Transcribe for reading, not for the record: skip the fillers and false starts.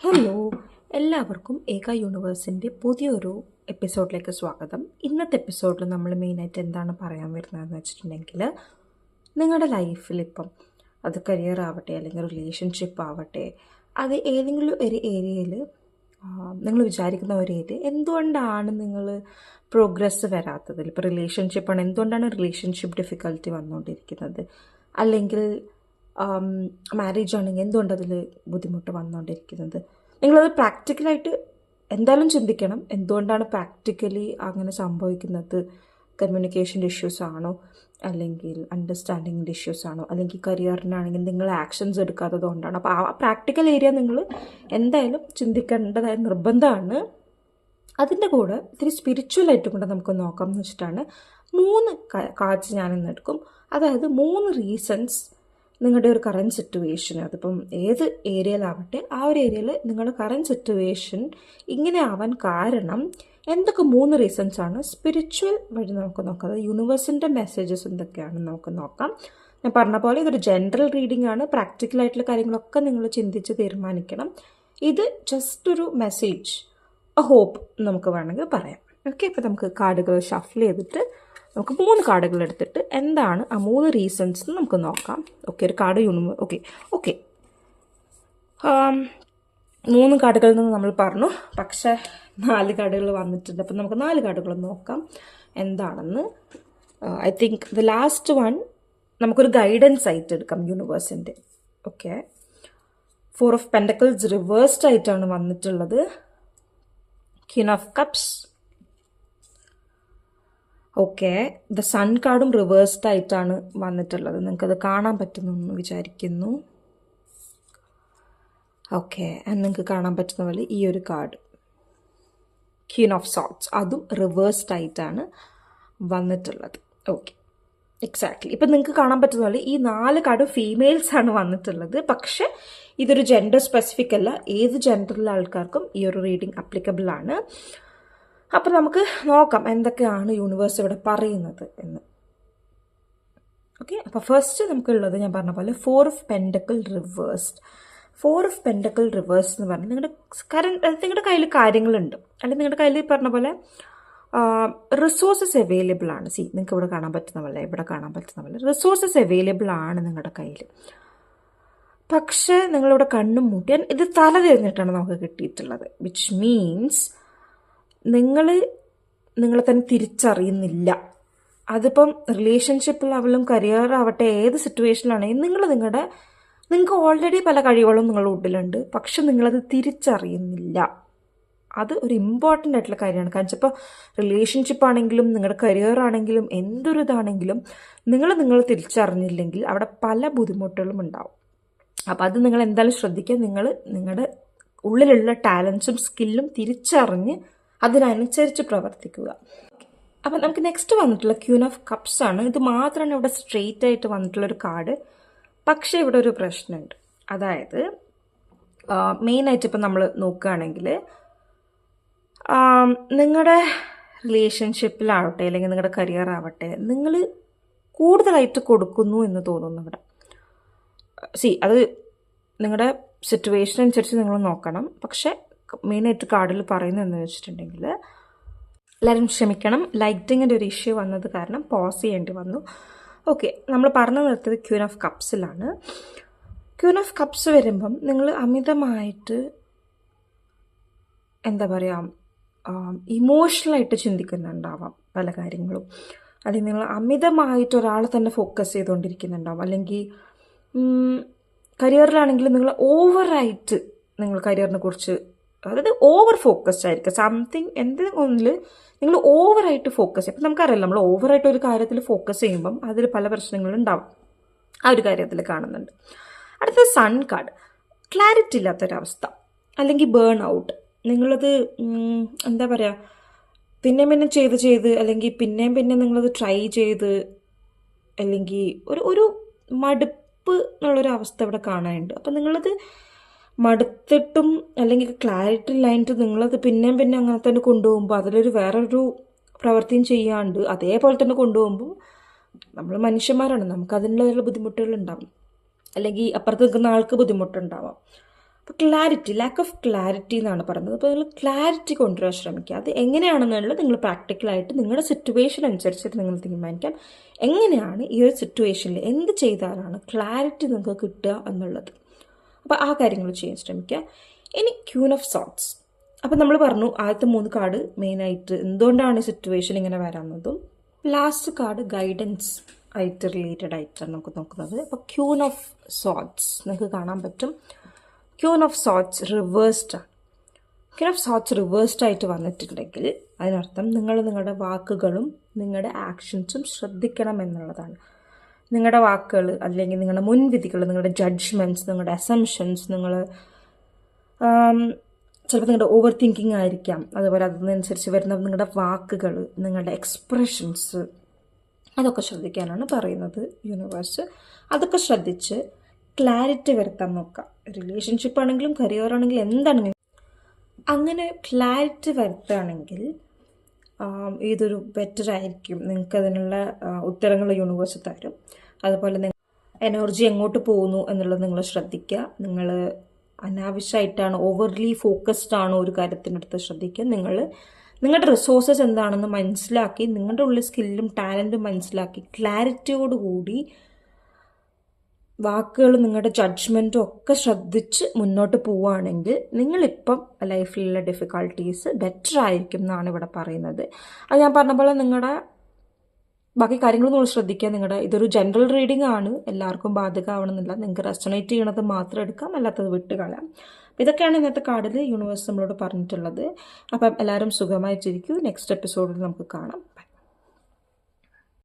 Hello, എല്ലാവർക്കും ഏക യൂണിവേഴ്സിൻ്റെ പുതിയൊരു എപ്പിസോഡിലേക്ക് സ്വാഗതം. ഇന്നത്തെ എപ്പിസോഡിൽ നമ്മൾ മെയിനായിട്ട് എന്താണ് പറയാൻ വരുന്നതെന്ന് വെച്ചിട്ടുണ്ടെങ്കിൽ, നിങ്ങളുടെ ലൈഫിൽ ഇപ്പം അത് കരിയർ ആവട്ടെ അല്ലെങ്കിൽ റിലേഷൻഷിപ്പ് ആവട്ടെ, അത് ഏതെങ്കിലും ഒരു ഏരിയയിൽ നിങ്ങൾ വിചാരിക്കുന്ന ഒരു ഏരിയ എന്തുകൊണ്ടാണ് നിങ്ങൾ പ്രോഗ്രസ് വരാത്തത്. ഇപ്പോൾ റിലേഷൻഷിപ്പാണ്, എന്തുകൊണ്ടാണ് റിലേഷൻഷിപ്പ് ഡിഫിക്കൽറ്റി വന്നുകൊണ്ടിരിക്കുന്നത്, അല്ലെങ്കിൽ മാരേജ് ആണെങ്കിൽ എന്തുകൊണ്ടതിൽ ബുദ്ധിമുട്ട് വന്നുകൊണ്ടിരിക്കുന്നത്. നിങ്ങളത് പ്രാക്ടിക്കലായിട്ട് എന്തായാലും ചിന്തിക്കണം. എന്തുകൊണ്ടാണ് പ്രാക്ടിക്കലി അങ്ങനെ സംഭവിക്കുന്നത്? കമ്മ്യൂണിക്കേഷൻ്റെ ഇഷ്യൂസ് ആണോ, അല്ലെങ്കിൽ അണ്ടർസ്റ്റാൻഡിങ്ങിൻ്റെ ഇഷ്യൂസ് ആണോ, അല്ലെങ്കിൽ കരിയറിനാണെങ്കിൽ നിങ്ങൾ ആക്ഷൻസ് എടുക്കാത്തത് കൊണ്ടാണ്. അപ്പോൾ ആ പ്രാക്ടിക്കൽ ഏരിയ നിങ്ങൾ എന്തായാലും ചിന്തിക്കേണ്ടതായ നിർബന്ധമാണ്. അതിൻ്റെ കൂടെ ഇത്തിരി സ്പിരിച്വലായിട്ടും കൂടെ നമുക്ക് നോക്കാം എന്ന് വെച്ചിട്ടാണ് 3 കാഴ്ച ഞാനിന്ന് എടുക്കും. അതായത് 3 റീസൺസ് നിങ്ങളുടെ ഒരു കറൻറ്റ് സിറ്റുവേഷൻ, അതിപ്പം ഏത് ഏരിയയിലാവട്ടെ, ആ ഒരു ഏരിയയിൽ നിങ്ങളുടെ കറൻറ്റ് സിറ്റുവേഷൻ ഇങ്ങനെ ആവാൻ കാരണം എന്തൊക്കെ 3 റീസൺസ് ആണ് സ്പിരിച്വൽ വഴി നമുക്ക് നോക്കാം. അതായത് യൂണിവേഴ്സിൻ്റെ മെസ്സേജസ് എന്തൊക്കെയാണെന്ന് നമുക്ക് നോക്കാം. ഞാൻ പറഞ്ഞ പോലെ ഇതൊരു ജനറൽ റീഡിംഗ് ആണ്. പ്രാക്ടിക്കലായിട്ടുള്ള കാര്യങ്ങളൊക്കെ നിങ്ങൾ ചിന്തിച്ച് തീരുമാനിക്കണം. ഇത് ജസ്റ്റ് ഒരു മെസ്സേജ്, ഹോപ്പ് നമുക്ക് വേണമെങ്കിൽ പറയാം. ഓക്കെ, ഇപ്പോൾ നമുക്ക് കാർഡുകൾ ഷഫിൾ ചെയ്തിട്ട് നമുക്ക് 3 കാർഡുകൾ എടുത്തിട്ട് എന്താണ് ആ 3 റീസൺസ് നമുക്ക് നോക്കാം. ഓക്കെ, ഒരു കാർഡ് ഓക്കെ 3 കാർഡുകളിൽ നിന്ന് നമ്മൾ പറഞ്ഞു, പക്ഷേ 4 കാർഡുകൾ വന്നിട്ടുണ്ട്. അപ്പം നമുക്ക് 4 കാർഡുകൾ നോക്കാം എന്താണെന്ന്. I think the last one നമുക്കൊരു ഗൈഡൻസ് ആയിട്ട് എടുക്കാം യൂണിവേഴ്സിൻ്റെ. ഓക്കെ, 4 ഓഫ് പെൻഡക്കിൾസ് റിവേഴ്സ്ഡ് ആയിട്ടാണ് വന്നിട്ടുള്ളത്. Queen of cups. Okay, the sun കാർഡും റിവേഴ്സ്ഡ് ആയിട്ടാണ് വന്നിട്ടുള്ളത്. നിങ്ങൾക്കത് കാണാൻ പറ്റുന്നു വിചാരിക്കുന്നു. ഓക്കെ, നിങ്ങൾക്ക് കാണാൻ പറ്റുന്ന പോലെ ഈ ഒരു കാർഡ് ക്വീൻ ഓഫ് സോർട്സ്, അതും റിവേഴ്സ്ഡ് ആയിട്ടാണ് വന്നിട്ടുള്ളത്. Okay, exactly. ഇപ്പം നിങ്ങൾക്ക് കാണാൻ പറ്റുന്ന പോലെ ഈ 4 കാർഡും ഫീമെയിൽസ് ആണ് വന്നിട്ടുള്ളത്. പക്ഷെ ഇതൊരു ജെൻഡർ സ്പെസിഫിക് അല്ല, ഏത് ജെൻഡറിലെ ആൾക്കാർക്കും ഈ ഒരു റീഡിംഗ് അപ്ലിക്കബിൾ ആണ്. അപ്പം നമുക്ക് നോക്കാം എന്തൊക്കെയാണ് യൂണിവേഴ്സ് ഇവിടെ പറയുന്നത് എന്ന്. ഓക്കെ, അപ്പോൾ ഫസ്റ്റ് നമുക്കുള്ളത് ഞാൻ പറഞ്ഞ പോലെ 4 of pentacle reversed. 4 of pentacle reverse എന്ന് പറഞ്ഞാൽ നിങ്ങളുടെ കയ്യിൽ കാര്യങ്ങളുണ്ട്, അല്ലെങ്കിൽ നിങ്ങളുടെ കയ്യിൽ പറഞ്ഞ പോലെ റിസോഴ്സസ് അവൈലബിൾ ആണ്. നിങ്ങൾക്ക് ഇവിടെ കാണാൻ പറ്റുന്ന പോലെ, ഇവിടെ കാണാൻ പറ്റുന്ന പോലെ റിസോഴ്സസ് അവൈലബിൾ ആണ് നിങ്ങളുടെ കയ്യിൽ. പക്ഷേ നിങ്ങളിവിടെ കണ്ണും മൂട്ടിയാൽ ഇത് തല തിരിഞ്ഞിട്ടാണ് നമുക്ക് കിട്ടിയിട്ടുള്ളത്. വിച്ച് മീൻസ് നിങ്ങളെ തന്നെ തിരിച്ചറിയുന്നില്ല. അതിപ്പം റിലേഷൻഷിപ്പ് ലെവലും കരിയർ ആവട്ടെ, ഏത് സിറ്റുവേഷനിലാണെങ്കിൽ നിങ്ങൾക്ക് ഓൾറെഡി പല കഴിവുകളും നിങ്ങളുടെ ഉള്ളിലുണ്ട്, പക്ഷെ നിങ്ങളത് തിരിച്ചറിയുന്നില്ല. അത് ഒരു ഇമ്പോർട്ടൻ്റ് ആയിട്ടുള്ള കാര്യമാണ്. കാരണം ഇപ്പോൾ റിലേഷൻഷിപ്പ് ആണെങ്കിലും നിങ്ങളുടെ കരിയർ ആണെങ്കിലും എന്തൊരു ഇതാണെങ്കിലും നിങ്ങൾ തിരിച്ചറിഞ്ഞില്ലെങ്കിൽ അവിടെ പല ബുദ്ധിമുട്ടുകളും ഉണ്ടാവും. അപ്പം അത് നിങ്ങൾ എന്തായാലും ശ്രദ്ധിക്കുക. നിങ്ങളുടെ ഉള്ളിലുള്ള ടാലൻസും സ്കില്ലും തിരിച്ചറിഞ്ഞ് അതിനനുസരിച്ച് പ്രവർത്തിക്കുക. അപ്പം നമുക്ക് നെക്സ്റ്റ് വന്നിട്ടുള്ള ക്വീൻ ഓഫ് കപ്സ് ആണ്. ഇത് മാത്രമാണ് ഇവിടെ സ്ട്രെയിറ്റ് ആയിട്ട് വന്നിട്ടുള്ളൊരു കാർഡ്. പക്ഷേ ഇവിടെ ഒരു പ്രശ്നമുണ്ട്. അതായത് മെയിനായിട്ട് ഇപ്പം നമ്മൾ നോക്കുകയാണെങ്കിൽ നിങ്ങളുടെ റിലേഷൻഷിപ്പിലാവട്ടെ അല്ലെങ്കിൽ നിങ്ങളുടെ കരിയർ ആവട്ടെ, നിങ്ങൾ കൂടുതലായിട്ട് കൊടുക്കുന്നു എന്ന് തോന്നുന്നു ഇവിടെ. അത് നിങ്ങളുടെ സിറ്റുവേഷൻ അനുസരിച്ച് നിങ്ങൾ നോക്കണം. പക്ഷേ മെയിനായിട്ട് കാർഡിൽ പറയുന്നത് എന്താണെന്ന് വെച്ചിട്ടുണ്ടെങ്കിൽ, എല്ലാവരും ക്ഷമിക്കണം, ലൈറ്റിങ്ങിൻ്റെ ഒരു ഇഷ്യൂ വന്നത് കാരണം പോസ് ചെയ്യേണ്ടി വന്നു. ഓക്കെ, നമ്മൾ പറഞ്ഞു നിർത്തിയത് ക്വീൻ ഓഫ് കപ്സിലാണ്. ക്വീൻ ഓഫ് കപ്സ് വരുമ്പം നിങ്ങൾ അമിതമായിട്ട് എന്താ പറയുക, ഇമോഷണലായിട്ട് ചിന്തിക്കുന്നുണ്ടാവാം പല കാര്യങ്ങളും, അല്ലെങ്കിൽ നിങ്ങൾ അമിതമായിട്ട് ഒരാളെ തന്നെ ഫോക്കസ് ചെയ്തുകൊണ്ടിരിക്കുന്നുണ്ടാവും. അല്ലെങ്കിൽ കരിയറിലാണെങ്കിൽ നിങ്ങൾ ഓവറായിട്ട് നിങ്ങൾ കരിയറിനെ കുറിച്ച്, അതായത് ഓവർ ഫോക്കസ്ഡ് ആയിരിക്കും. സംതിങ് എന്തെങ്കിലും ഒന്നിൽ നിങ്ങൾ ഓവറായിട്ട് ഫോക്കസ് ചെയ്യും. അപ്പം നമുക്കറിയാം, നമ്മൾ ഓവറായിട്ട് ഒരു കാര്യത്തിൽ ഫോക്കസ് ചെയ്യുമ്പം അതിൽ പല പ്രശ്നങ്ങളും ഉണ്ടാവും. ആ ഒരു കാര്യത്തിൽ കാണുന്നുണ്ട്. അടുത്ത സൺ കാർഡ്, ക്ലാരിറ്റി ഇല്ലാത്തൊരവസ്ഥ അല്ലെങ്കിൽ ബേൺ ഔട്ട്. നിങ്ങളത് എന്താ പറയുക, പിന്നെ ചെയ്ത് അല്ലെങ്കിൽ പിന്നെ നിങ്ങളത് ട്രൈ ചെയ്ത്, അല്ലെങ്കിൽ ഒരു മടുപ്പ് എന്നുള്ളൊരു അവസ്ഥ ഇവിടെ കാണാനുണ്ട്. അപ്പം നിങ്ങളത് മടുത്തിട്ടും അല്ലെങ്കിൽ ക്ലാരിറ്റി ഇല്ലായിട്ട് നിങ്ങളത് പിന്നെ അങ്ങനെ തന്നെ കൊണ്ടുപോകുമ്പോൾ അതിലൊരു വേറൊരു പ്രവൃത്തിയും ചെയ്യാണ്ട് അതേപോലെ തന്നെ കൊണ്ടുപോകുമ്പോൾ, നമ്മൾ മനുഷ്യന്മാരാണ്, നമുക്ക് അതിനുള്ള ബുദ്ധിമുട്ടുകൾ ഉണ്ടാവും, അല്ലെങ്കിൽ അപ്പുറത്ത് നിൽക്കുന്ന ആൾക്ക് ബുദ്ധിമുട്ടുണ്ടാവാം. അപ്പോൾ ക്ലാരിറ്റി, ലാക്ക് ഓഫ് ക്ലാരിറ്റി എന്നാണ് പറയുന്നത്. അപ്പോൾ നിങ്ങൾ ക്ലാരിറ്റി കൊണ്ടുവരാൻ ശ്രമിക്കുക. അത് എങ്ങനെയാണെന്നുള്ളത് നിങ്ങൾ പ്രാക്ടിക്കലായിട്ട് നിങ്ങളുടെ സിറ്റുവേഷൻ അനുസരിച്ചിട്ട് നിങ്ങൾ തീരുമാനിക്കാം എങ്ങനെയാണ് ഈ ഒരു സിറ്റുവേഷനിൽ എന്ത് ചെയ്താലാണ് ക്ലാരിറ്റി നിങ്ങൾക്ക് കിട്ടുക എന്നുള്ളത്. അപ്പോൾ ആ കാര്യങ്ങൾ ചെയ്യാൻ ശ്രമിക്കുക. ഇനി ക്യൂൻ ഓഫ് സോട്ട്സ്. അപ്പം നമ്മൾ പറഞ്ഞു ആദ്യത്തെ 3 കാർഡ് മെയിനായിട്ട് എന്തുകൊണ്ടാണ് ഈ സിറ്റുവേഷൻ ഇങ്ങനെ വരാവുന്നതും, ലാസ്റ്റ് കാർഡ് ഗൈഡൻസ് ആയിട്ട് റിലേറ്റഡ് ആയിട്ടാണ് നമുക്ക് നോക്കുന്നത്. അപ്പോൾ ക്യൂൻ ഓഫ് സോട്ട്സ് നിങ്ങൾക്ക് കാണാൻ പറ്റും. ക്യൂൻ ഓഫ് സോട്ട്സ് റിവേഴ്സ്ഡ് ആണ്. ക്യൂൻ ഓഫ് സോട്ട്സ് റിവേഴ്സ്ഡ് ആയിട്ട് വന്നിട്ടുണ്ടെങ്കിൽ അതിനർത്ഥം നിങ്ങൾ നിങ്ങളുടെ വാക്കുകളും നിങ്ങളുടെ ആക്ഷൻസും ശ്രദ്ധിക്കണം എന്നുള്ളതാണ്. നിങ്ങളുടെ വാക്കുകൾ അല്ലെങ്കിൽ നിങ്ങളുടെ മുൻവിധികൾ, നിങ്ങളുടെ ജഡ്ജ്മെൻറ്റ്സ്, നിങ്ങളുടെ അസംഷൻസ്, നിങ്ങൾ ചിലപ്പോൾ നിങ്ങളുടെ ഓവർ തിങ്കിങ് ആയിരിക്കാം. അതുപോലെ അതിനനുസരിച്ച് വരുന്ന നിങ്ങളുടെ വാക്കുകൾ, നിങ്ങളുടെ എക്സ്പ്രഷൻസ്, അതൊക്കെ ശ്രദ്ധിക്കാനാണ് പറയുന്നത് യൂണിവേഴ്സ്. അതൊക്കെ ശ്രദ്ധിച്ച് ക്ലാരിറ്റി വരുത്താൻ നോക്കുക. റിലേഷൻഷിപ്പ് ആണെങ്കിലും കരിയർ ആണെങ്കിലും എന്താണെങ്കിലും അങ്ങനെ ക്ലാരിറ്റി വരുത്തുകയാണെങ്കിൽ ഇതൊരു ബെറ്റർ ആയിരിക്കും. നിങ്ങൾക്ക് അതിനുള്ള ഉത്തരങ്ങൾ യൂണിവേഴ്സ് തരും. അതുപോലെ നിങ്ങൾ എനർജി എങ്ങോട്ട് പോകുന്നു എന്നുള്ളത് നിങ്ങൾ ശ്രദ്ധിക്കുക. നിങ്ങൾ അനാവശ്യമായിട്ടാണ്, ഓവർലി ഫോക്കസ്ഡ് ആണോ ഒരു കാര്യത്തിനടുത്ത് ശ്രദ്ധിക്കുക. നിങ്ങളുടെ റിസോഴ്സസ് എന്താണെന്ന് മനസ്സിലാക്കി, നിങ്ങളുടെ ഉള്ളിൽ സ്കില്ലും ടാലൻറ്റും മനസ്സിലാക്കി ക്ലാരിറ്റിയോടുകൂടി വാക്കുകളും നിങ്ങളുടെ ജഡ്ജ്മെൻറ്റും ഒക്കെ ശ്രദ്ധിച്ച് മുന്നോട്ട് പോവുകയാണെങ്കിൽ നിങ്ങളിപ്പം ലൈഫിലുള്ള ഡിഫിക്കൽട്ടീസ് ബെറ്റർ ആയിരിക്കും എന്നാണ് ഇവിടെ പറയുന്നത്. അത് ഞാൻ പറഞ്ഞ പോലെ നിങ്ങളുടെ ബാക്കി കാര്യങ്ങൾ നിങ്ങൾ ശ്രദ്ധിക്കുക. ഇതൊരു ജനറൽ റീഡിംഗ് ആണ്, എല്ലാവർക്കും ബാധകമാവണമെന്നില്ല. നിങ്ങൾക്ക് റെസണേറ്റ് ചെയ്യണത് മാത്രം എടുക്കാം, അല്ലാത്തത് വിട്ട് കളയാം. ഇതൊക്കെയാണ് ഇന്നത്തെ കാർഡിൽ യൂണിവേഴ്സ് നമ്മളോട് പറഞ്ഞിട്ടുള്ളത്. അപ്പം എല്ലാവരും സുഖമായിട്ടിരിക്കൂ. നെക്സ്റ്റ് എപ്പിസോഡിൽ നമുക്ക് കാണാം.